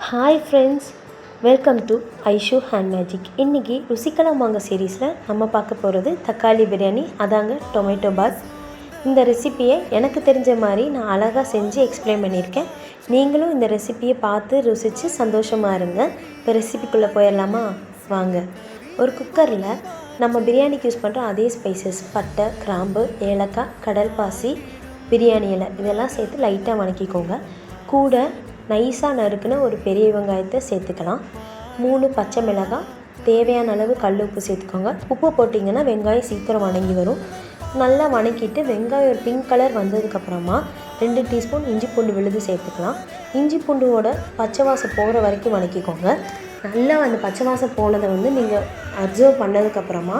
Hi friends, welcome to Aishu hand magic. இன்றைக்கி ருசிக்கலாம் வாங்க சீரீஸில் நம்ம பார்க்க போகிறது தக்காளி பிரியாணி, அதாங்க டொமேட்டோ பாத். இந்த ரெசிப்பியை எனக்கு தெரிஞ்ச மாதிரி நான் அழகாக செஞ்சு எக்ஸ்பிளைன் பண்ணியிருக்கேன். நீங்களும் இந்த ரெசிப்பியை பார்த்து ருசித்து சந்தோஷமாக இருங்க. இப்போ ரெசிபிக்குள்ளே போயிடலாமா? வாங்க. ஒரு குக்கரில் நம்ம பிரியாணிக்கு யூஸ் பண்ணுற அதே ஸ்பைசஸ், பட்டை, கிராம்பு, ஏலக்காய், கடல் பாசி, பிரியாணி இலை இதெல்லாம் சேர்த்து லைட்டாக வணக்கிக்கோங்க. கூட நைஸாக நறுக்குன்னு ஒரு பெரிய வெங்காயத்தை சேர்த்துக்கலாம். 3 பச்சை மிளகாய், தேவையான அளவு கல் உப்பு சேர்த்துக்கோங்க. உப்பு போட்டிங்கன்னா வெங்காயம் சீக்கிரம் வணங்கி வரும். நல்லா வணக்கிட்டு வெங்காயம் ஒரு பிங்க் கலர் வந்ததுக்கப்புறமா 2 டீஸ்பூன் இஞ்சி பூண்டு விழுது சேர்த்துக்கலாம். இஞ்சி பூண்டோட பச்சை வாசம் போகிற வரைக்கும் வணக்கிக்கோங்க. நல்லா அந்த பச்சை வாசம் போனதை நீங்கள் அப்சர்வ் பண்ணதுக்கப்புறமா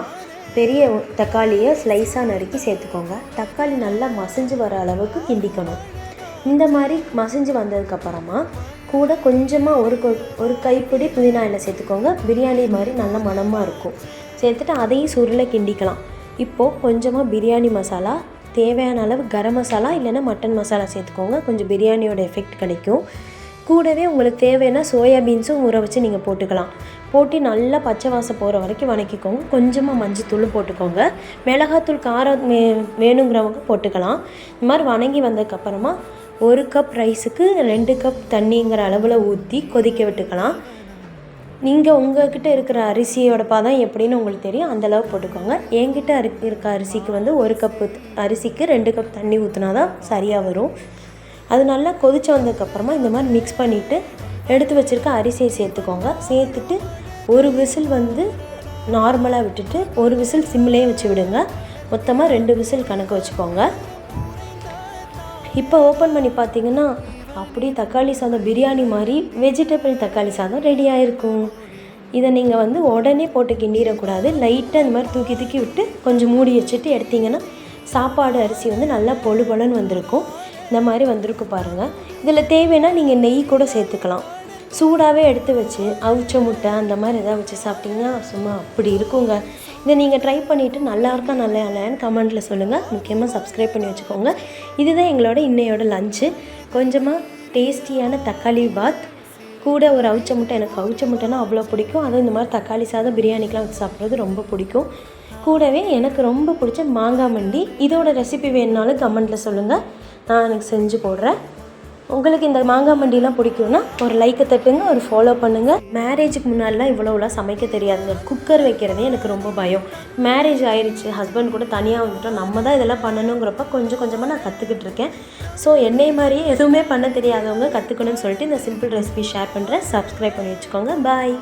பெரிய தக்காளியை ஸ்லைஸாக நறுக்கி சேர்த்துக்கோங்க. தக்காளி நல்லா மசிஞ்சு வர அளவுக்கு கிண்டிக்கணும். இந்த மாதிரி மசிஞ்சு வந்ததுக்கப்புறமா கூட கொஞ்சமாக ஒரு கைப்பிடி புதினா இலை சேர்த்துக்கோங்க. பிரியாணி மாதிரி நல்ல மணமாக இருக்கும். சேர்த்துட்டு அதையும் சுருளை கிண்டிக்கலாம். இப்போது கொஞ்சமாக பிரியாணி மசாலா, தேவையான அளவு கரம் மசாலா இல்லைன்னா மட்டன் மசாலா சேர்த்துக்கோங்க. கொஞ்சம் பிரியாணியோட எஃபெக்ட் கிடைக்கும். கூடவே உங்களுக்கு தேவையான சோயா பீன்ஸும் ஊற வச்சு நீங்கள் போட்டுக்கலாம். போட்டு நல்லா பச்சை வாசம் போகிற வரைக்கும் வணக்கிக்கோங்க. கொஞ்சமாக மஞ்சத்தூள் போட்டுக்கோங்க. மிளகாத்தூள் காரம் வேணுங்கிறவங்க போட்டுக்கலாம். இந்த மாதிரி வணங்கி வந்ததுக்கப்புறமா 1 கப் ரைஸுக்கு 2 கப் தண்ணிங்கிற அளவில் ஊற்றி கொதிக்க விட்டுக்கலாம். நீங்கள் உங்கள்கிட்ட இருக்கிற அரிசியோட பதம் எப்படின்னு உங்களுக்கு தெரியும், அந்தளவு போட்டுக்கோங்க. என்கிட்ட இருக்க அரிசிக்கு 1 கப்பு அரிசிக்கு 2 கப் தண்ணி ஊற்றினா தான் சரியாக வரும். அது நல்லா கொதித்து வந்ததுக்கப்புறமா இந்த மாதிரி மிக்ஸ் பண்ணிவிட்டு எடுத்து வச்சுருக்க அரிசியை சேர்த்துக்கோங்க. சேர்த்துட்டு ஒரு விசில் நார்மலாக விட்டுட்டு ஒரு விசில் சிம்லேயே வச்சு விடுங்க. மொத்தமாக 2 விசில் கணக்கு வச்சுக்கோங்க. இப்போ ஓப்பன் பண்ணி பார்த்தீங்கன்னா அப்படியே தக்காளி சாதம் பிரியாணி மாதிரி வெஜிடபிள் தக்காளி சாதம் ரெடியாக இருக்கும். இதை நீங்கள் உடனே போட்டு கிண்டிடக்கூடாது. லைட்டாக இந்த மாதிரி தூக்கி தூக்கி விட்டு கொஞ்சம் மூடி வச்சுட்டு எடுத்திங்கன்னா சாப்பாடு அரிசி நல்லா பொழு பொழுன்னு வந்திருக்கும். இந்த மாதிரி வந்திருக்கு பாருங்கள். இதில் தேவைன்னா நீங்கள் நெய் கூட சேர்த்துக்கலாம். சூடாகவே எடுத்து வச்சு அவிச்ச முட்டை அந்த மாதிரி எதாவது வச்சு சாப்பிட்டிங்கன்னா சும்மா அப்படி இருக்குங்க. இதை நீங்கள் ட்ரை பண்ணிவிட்டு நல்லா இல்லைன்னு கமெண்ட்டில் சொல்லுங்கள். முக்கியமாக சப்ஸ்கிரைப் பண்ணி வச்சுக்கோங்க. இதுதான் எங்களோட இன்னையோட லஞ்சு. கொஞ்சமாக டேஸ்டியான தக்காளி பாத், கூட ஒரு அவிச்ச முட்டை. எனக்கு அவிச்ச முட்டைனா அவ்வளோ பிடிக்கும். அதுவும் இந்த மாதிரி தக்காளி சாதம் பிரியாணிக்கெலாம் வச்சு சாப்பிட்றது ரொம்ப பிடிக்கும். கூடவே எனக்கு ரொம்ப பிடிச்ச மாங்காய் மண்டி. இதோட ரெசிபி வேணுனாலும் கமெண்ட்டில் சொல்லுங்கள், நான் எனக்கு செஞ்சு போடுறேன். உங்களுக்கு இந்த மாங்காய் மண்டிலாம் பிடிக்கும்னா ஒரு லைக்கை தட்டுங்க, ஒரு ஃபாலோ பண்ணுங்கள். மேரேஜுக்கு முன்னாடிலாம் இவ்வளோலாம் சமைக்க தெரியாதுங்க. குக்கர் வைக்கிறதே எனக்கு ரொம்ப பயம். மேரேஜ் ஆயிடுச்சு, ஹஸ்பண்ட் கூட தனியாக வந்துட்டோம், நம்ம தான் இதெல்லாம் பண்ணணுங்கிறப்ப கொஞ்சம் கொஞ்சமாக நான் கற்றுக்கிட்டு இருக்கேன். ஸோ என்னை மாதிரியே எதுவுமே பண்ண தெரியாதவங்க கற்றுக்கணும்னு சொல்லிட்டு இந்த சிம்பிள் ரெசிபி ஷேர் பண்ணுறேன். சப்ஸ்கிரைப் பண்ணி வச்சுக்கோங்க. பாய்.